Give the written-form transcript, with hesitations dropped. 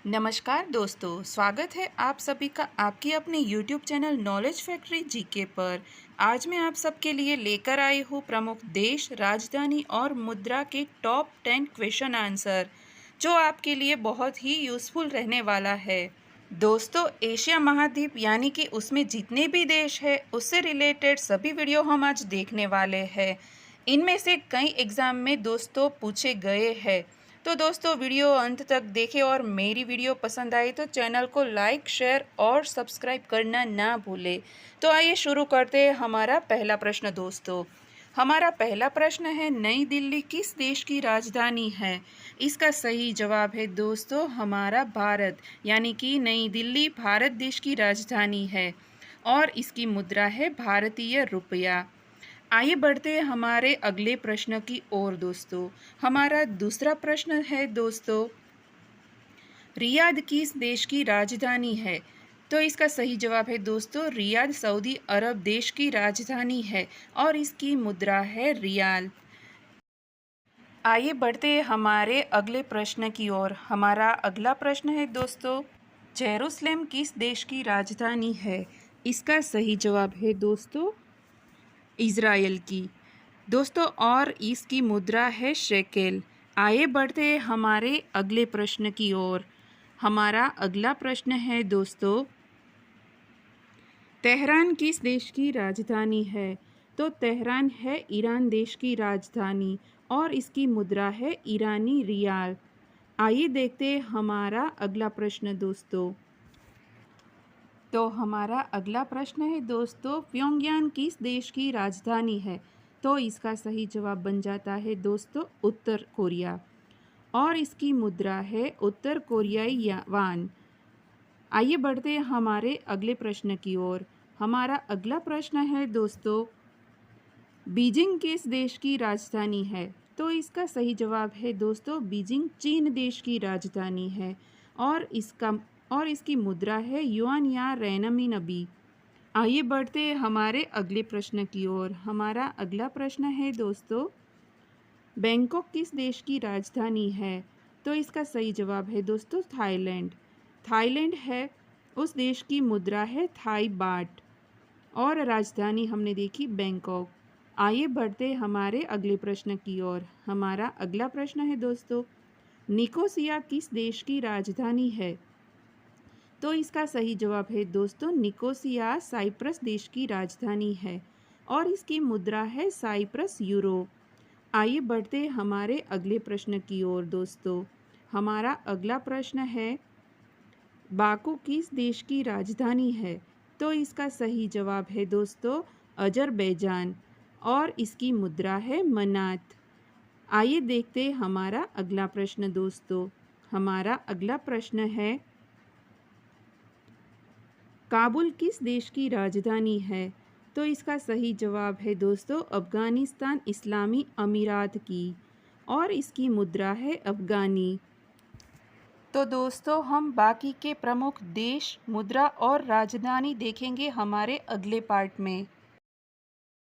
नमस्कार दोस्तों, स्वागत है आप सभी का आपके अपने YouTube channel knowledge factory GK पर। आज मैं आप सबके लिए लेकर आई हूँ प्रमुख देश, राजधानी और मुद्रा के टॉप 10 क्वेश्चन आंसर, जो आपके लिए बहुत ही यूज़फुल रहने वाला है। दोस्तों, एशिया महाद्वीप यानी कि उसमें जितने भी देश हैं, उससे रिलेटेड सभी वीडियो हम आज देखने वाले हैं। इनमें से कई एग्ज़ाम में दोस्तों पूछे गए हैं। तो दोस्तों, वीडियो अंत तक देखें और मेरी वीडियो पसंद आई तो चैनल को लाइक, शेयर और सब्सक्राइब करना ना भूलें। तो आइए शुरू करते हैं हमारा पहला प्रश्न दोस्तों। हमारा पहला प्रश्न है, नई दिल्ली किस देश की राजधानी है? इसका सही जवाब है दोस्तों हमारा भारत, यानी कि नई दिल्ली भारत देश की राजधानी है और इसकी मुद्रा है भारतीय रुपया। आइए बढ़ते हैं हमारे अगले प्रश्न की ओर दोस्तों। हमारा दूसरा प्रश्न है दोस्तों, रियाद किस देश की राजधानी है? तो इसका सही जवाब है दोस्तों, रियाद सऊदी अरब देश की राजधानी है और इसकी मुद्रा है रियाल। आइए बढ़ते हैं हमारे अगले प्रश्न की ओर। हमारा अगला प्रश्न है दोस्तों, जेरूसलेम किस देश की राजधानी है? इसका सही जवाब है दोस्तों, इज़राइल की दोस्तों, और इसकी मुद्रा है शेकेल। आइए बढ़ते हैं हमारे अगले प्रश्न की ओर। हमारा अगला प्रश्न है दोस्तों, तेहरान किस देश की राजधानी है? तो तेहरान है ईरान देश की राजधानी और इसकी मुद्रा है ईरानी रियाल। आइए देखते हैं हमारा अगला प्रश्न दोस्तों। तो हमारा अगला प्रश्न है दोस्तों, प्योंगयांग किस देश की राजधानी है? तो इसका सही जवाब बन जाता है दोस्तों उत्तर कोरिया और इसकी मुद्रा है उत्तर कोरियाई वान। आइए बढ़ते हैं हमारे अगले प्रश्न की ओर। हमारा अगला प्रश्न है दोस्तों, बीजिंग किस देश की राजधानी है? तो इसका सही जवाब है दोस्तों, बीजिंग चीन देश की राजधानी है और इसकी मुद्रा है युआन या रेनमिनबी। आइए बढ़ते हैं हमारे अगले प्रश्न की ओर। हमारा अगला प्रश्न है दोस्तों, बैंकॉक किस देश की राजधानी है? तो इसका सही जवाब है दोस्तों थाईलैंड। थाईलैंड है उस देश की मुद्रा है थाई बाट और राजधानी हमने देखी बैंकॉक। आइए बढ़ते हमारे अगले प्रश्न की ओर। हमारा अगला प्रश्न है दोस्तों, निकोसिया किस देश की राजधानी है? तो इसका सही जवाब है दोस्तों, निकोसिया साइप्रस देश की राजधानी है और इसकी मुद्रा है साइप्रस यूरो। आइए बढ़ते हमारे अगले प्रश्न की ओर दोस्तों। हमारा अगला प्रश्न है, बाकू किस देश की राजधानी है? तो इसका सही जवाब है दोस्तों अजरबैजान और इसकी मुद्रा है मनात। आइए देखते हमारा अगला प्रश्न दोस्तों। हमारा अगला प्रश्न है, काबुल किस देश की राजधानी है? तो इसका सही जवाब है दोस्तों अफ़गानिस्तान इस्लामी अमीरात की और इसकी मुद्रा है अफ़गानी। तो दोस्तों, हम बाकी के प्रमुख देश, मुद्रा और राजधानी देखेंगे हमारे अगले पार्ट में।